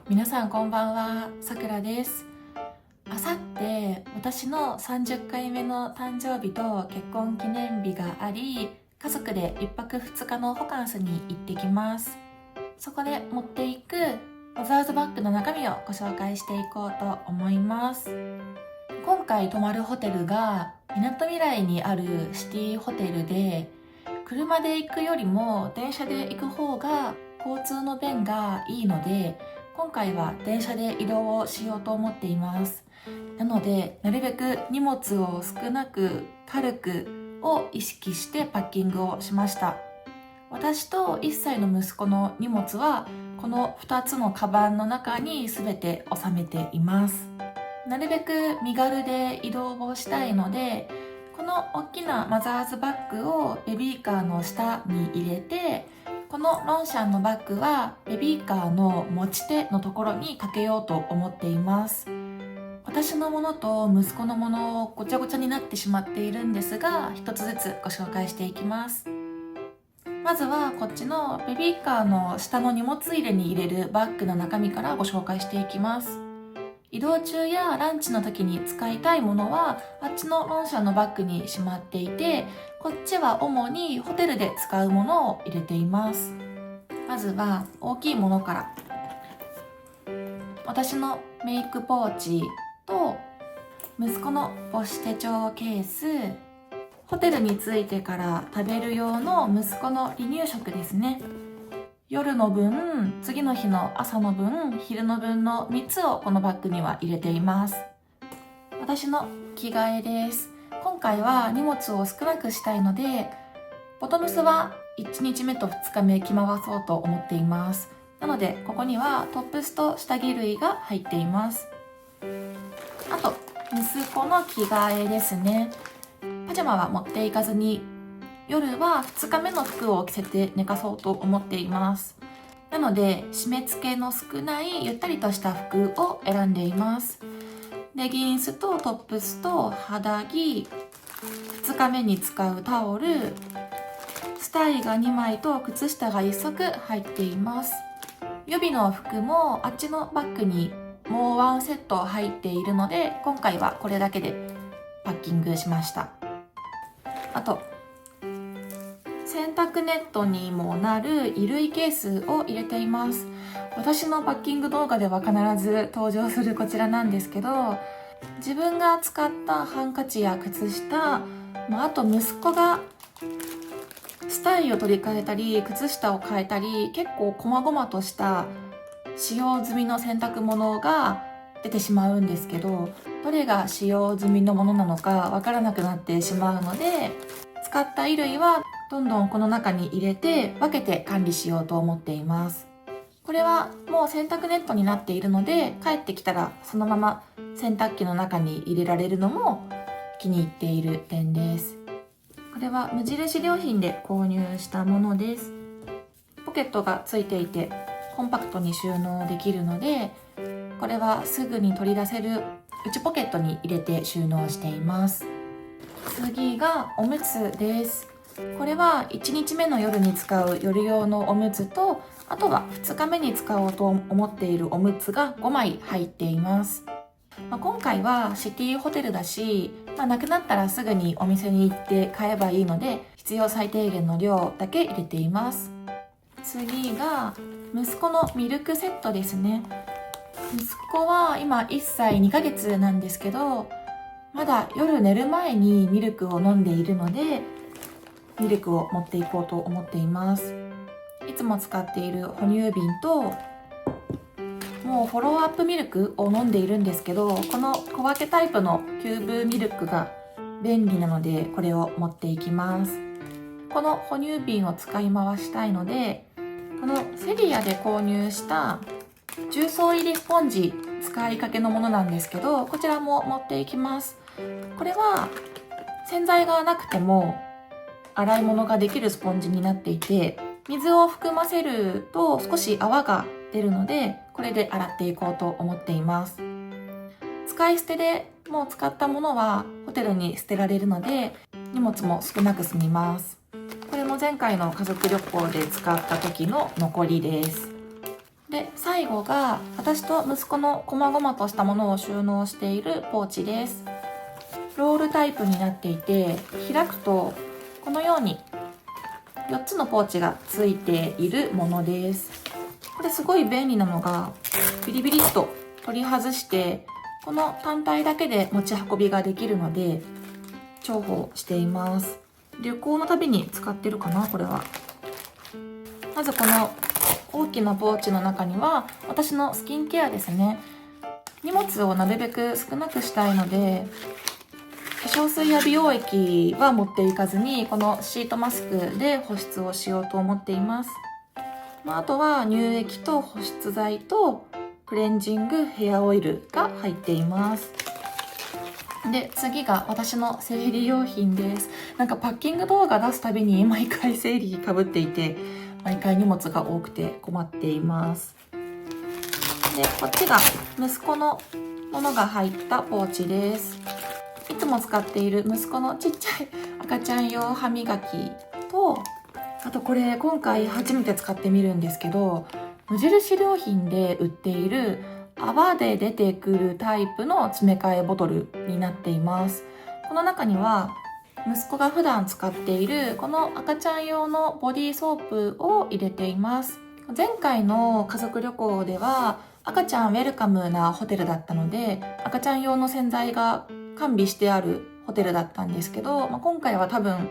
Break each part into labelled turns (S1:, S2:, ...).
S1: 皆さんこんばんは、さくらです。あさって私の30回目の誕生日と結婚記念日があり、家族で1泊2日のホカンスに行ってきます。そこで持っていくマザーズバッグの中身をご紹介していこうと思います。今回泊まるホテルがみなとみらいにあるシティホテルで、車で行くよりも電車で行く方が交通の便がいいので、今回は電車で移動をしようと思っています。なので、なるべく荷物を少なく軽くを意識してパッキングをしました。私と1歳の息子の荷物はこの2つのカバンの中に全て収めています。なるべく身軽で移動をしたいので、この大きなマザーズバッグをベビーカーの下に入れて、このロンシャンのバッグはベビーカーの持ち手のところにかけようと思っています。私のものと息子のものごちゃごちゃになってしまっているんですが、一つずつご紹介していきます。まずはこっちのベビーカーの下の荷物入れに入れるバッグの中身からご紹介していきます。移動中やランチの時に使いたいものはあっちのロンシャンのバッグにしまっていて、こっちは主にホテルで使うものを入れています。まずは大きいものから。私のメイクポーチと息子の母子手帳ケース、ホテルに着いてから食べる用の息子の離乳食ですね。夜の分、次の日の朝の分、昼の分の3つをこのバッグには入れています。私の着替えです。今回は荷物を少なくしたいので、ボトムスは1日目と2日目着回そうと思っています。なので、ここにはトップスと下着類が入っています。あと、息子の着替えですね。パジャマは持っていかずに、夜は2日目の服を着せて寝かそうと思っています。なので、締め付けの少ないゆったりとした服を選んでいます。レギンスとトップスと肌着、2日目に使うタオル、スタイが2枚と靴下が1足入っています。予備の服もあっちのバッグにもうワンセット入っているので、今回はこれだけでパッキングしました。あと、洗濯ネットにもなる衣類ケースを入れています。私のパッキング動画では必ず登場するこちらなんですけど、自分が使ったハンカチや靴下、あと息子がスタイを取り替えたり靴下を変えたり、結構細々とした使用済みの洗濯物が出てしまうんですけど、どれが使用済みのものなのかわからなくなってしまうので、使った衣類はどんどんこの中に入れて分けて管理しようと思っています。これはもう洗濯ネットになっているので、帰ってきたらそのまま洗濯機の中に入れられるのも気に入っている点です。これは無印良品で購入したものです。ポケットがついていてコンパクトに収納できるので、これはすぐに取り出せる内ポケットに入れて収納しています。次がおむつです。これは1日目の夜に使う夜用のおむつと、あとは2日目に使おうと思っているおむつが5枚入っています。今回はシティホテルだし、なくなったらすぐにお店に行って買えばいいので、必要最低限の量だけ入れています。次が息子のミルクセットですね。息子は今1歳2ヶ月なんですけど、まだ夜寝る前にミルクを飲んでいるので、ミルクを持っていこうと思っています。いつも使っている哺乳瓶と、もうフォローアップミルクを飲んでいるんですけど、この小分けタイプのキューブミルクが便利なので、これを持っていきます。この哺乳瓶を使い回したいので、このセリアで購入した重曹入りスポンジ、使いかけのものなんですけど、こちらも持っていきます。これは洗剤がなくても洗い物ができるスポンジになっていて、水を含ませると少し泡が出るので、これで洗っていこうと思っています。使い捨てでもう使ったものはホテルに捨てられるので、荷物も少なく済みます。これも前回の家族旅行で使った時の残りです。で、最後が私と息子の細々としたものを収納しているポーチです。ロールタイプになっていて、開くとこのように4つのポーチがついているものです。これすごい便利なのが、ビリビリっと取り外してこの単体だけで持ち運びができるので重宝しています。旅行のたびに使ってるかな、これは。まずこの大きなポーチの中には私のスキンケアですね。荷物をなるべく少なくしたいので、化粧水や美容液は持っていかずにこのシートマスクで保湿をしようと思っています。あとは乳液と保湿剤とクレンジングヘアオイルが入っています。で、次が私の生理用品です。なんかパッキング動画出すたびに毎回生理かぶっていて、毎回荷物が多くて困っています。で、こっちが息子のものが入ったポーチです。いつも使っている息子のちっちゃい赤ちゃん用歯磨きと、あとこれ今回初めて使ってみるんですけど、無印良品で売っている泡で出てくるタイプの詰め替えボトルになっています。この中には息子が普段使っているこの赤ちゃん用のボディーソープを入れています。前回の家族旅行では赤ちゃんウェルカムなホテルだったので、赤ちゃん用の洗剤が完備してあるホテルだったんですけど、今回は多分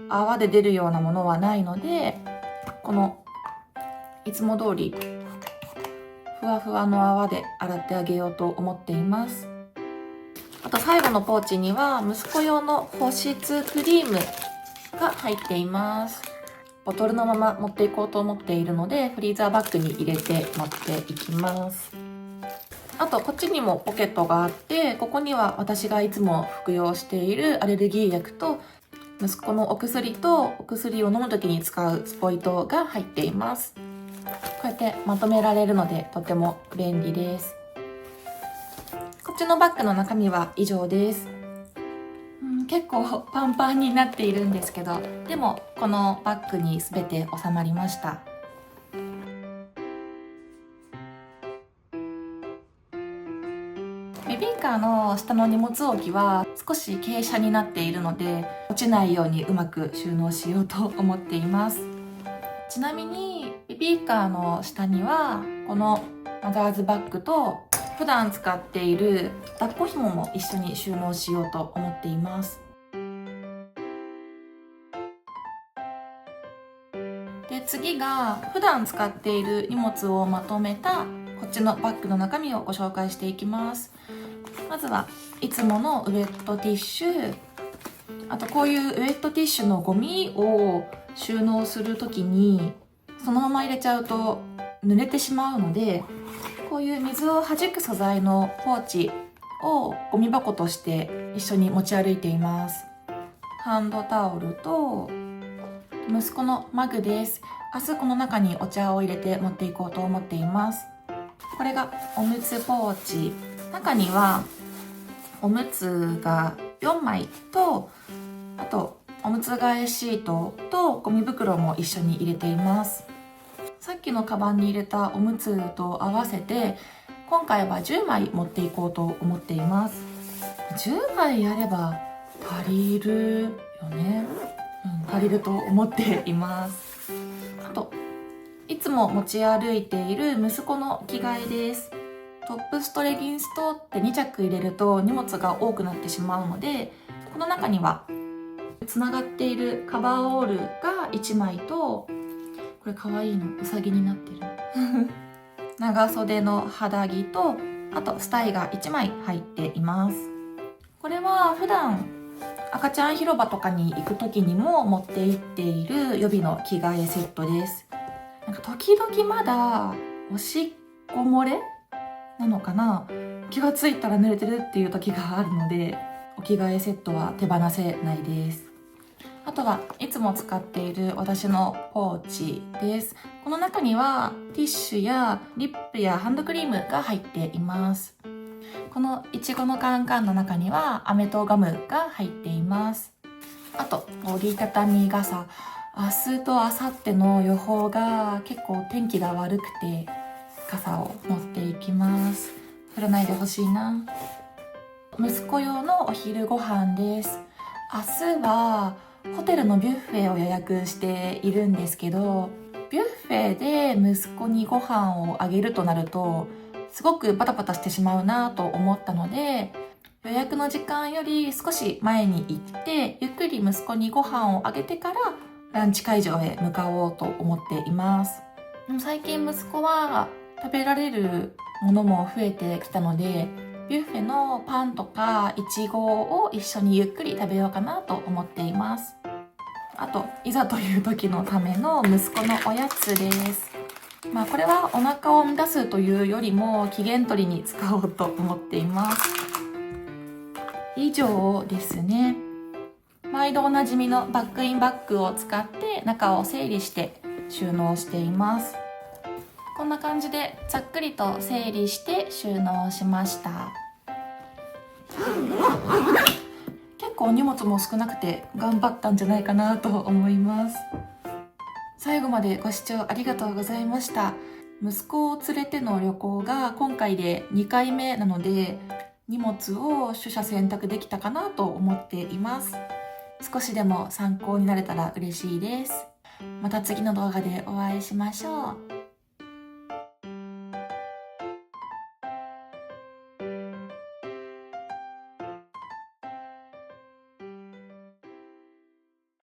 S1: 泡で出るようなものはないので、このいつも通りふわふわの泡で洗ってあげようと思っています。あと最後のポーチには息子用の保湿クリームが入っています。ボトルのまま持っていこうと思っているので、フリーザーバッグに入れて持っていきます。あとこっちにもポケットがあって、ここには私がいつも服用しているアレルギー薬と息子のお薬とお薬を飲む時に使うスポイトが入っています。こうやってまとめられるのでとても便利です。こっちのバッグの中身は以上です。結構パンパンになっているんですけど、でもこのバッグに全て収まりました。ベビーカーの下の荷物置きは少し傾斜になっているので、落ちないようにうまく収納しようと思っています。ちなみにベビーカーの下にはこのマザーズバッグと普段使っている抱っこ紐も一緒に収納しようと思っています。で、次が普段使っている荷物をまとめたこっちのバッグの中身をご紹介していきます。まずはいつものウェットティッシュ、あとこういうウェットティッシュのゴミを収納するときにそのまま入れちゃうと濡れてしまうので、こういう水を弾く素材のポーチをゴミ箱として一緒に持ち歩いています。ハンドタオルと息子のマグです。明日この中にお茶を入れて持っていこうと思っています。これがおむつポーチ。中にはおむつが4枚と、あとおむつ替えシートとゴミ袋も一緒に入れています。さっきのカバンに入れたおむつと合わせて今回は10枚持っていこうと思っています。10枚やれば足りるよね。足りると思っています。あといつも持ち歩いている息子の着替えです。トップスとレギンスとって2着入れると荷物が多くなってしまうので、この中にはつながっているカバーオールが1枚と、これかわいいのうさぎになってる長袖の肌着と、あとスタイが1枚入っています。これは普段赤ちゃん広場とかに行く時にも持って行っている予備の着替えセットです。なんか時々まだおしっこ漏れなのかな、気がついたら濡れてるっていう時があるので、お着替えセットは手放せないです。あとはいつも使っている私のポーチです。この中にはティッシュやリップやハンドクリームが入っています。このいちごのカンカンの中には飴とガムが入っています。あと折りたたみ傘。明日と明後日の予報が結構天気が悪くて傘を持っていきます。降らないでほしいな。息子用のお昼ご飯です。明日はホテルのビュッフェを予約しているんですけど、ビュッフェで息子にご飯をあげるとなるとすごくバタバタしてしまうなと思ったので、予約の時間より少し前に行ってゆっくり息子にご飯をあげてからランチ会場へ向かおうと思っています。でも最近息子は食べられるものも増えてきたので、ビュッフェのパンとかイチゴを一緒にゆっくり食べようかなと思っています。あといざという時のための息子のおやつです。これはお腹を満たすというよりも期限取りに使おうと思っています。以上ですね。毎度おなじみのバックインバッグを使って中を整理して収納しています。こんな感じでざっくりと整理して収納しました。結構荷物も少なくて頑張ったんじゃないかなと思います。最後までご視聴ありがとうございました。息子を連れての旅行が今回で2回目なので、荷物を取捨選択できたかなと思っています。少しでも参考になれたら嬉しいです。また次の動画でお会いしましょう。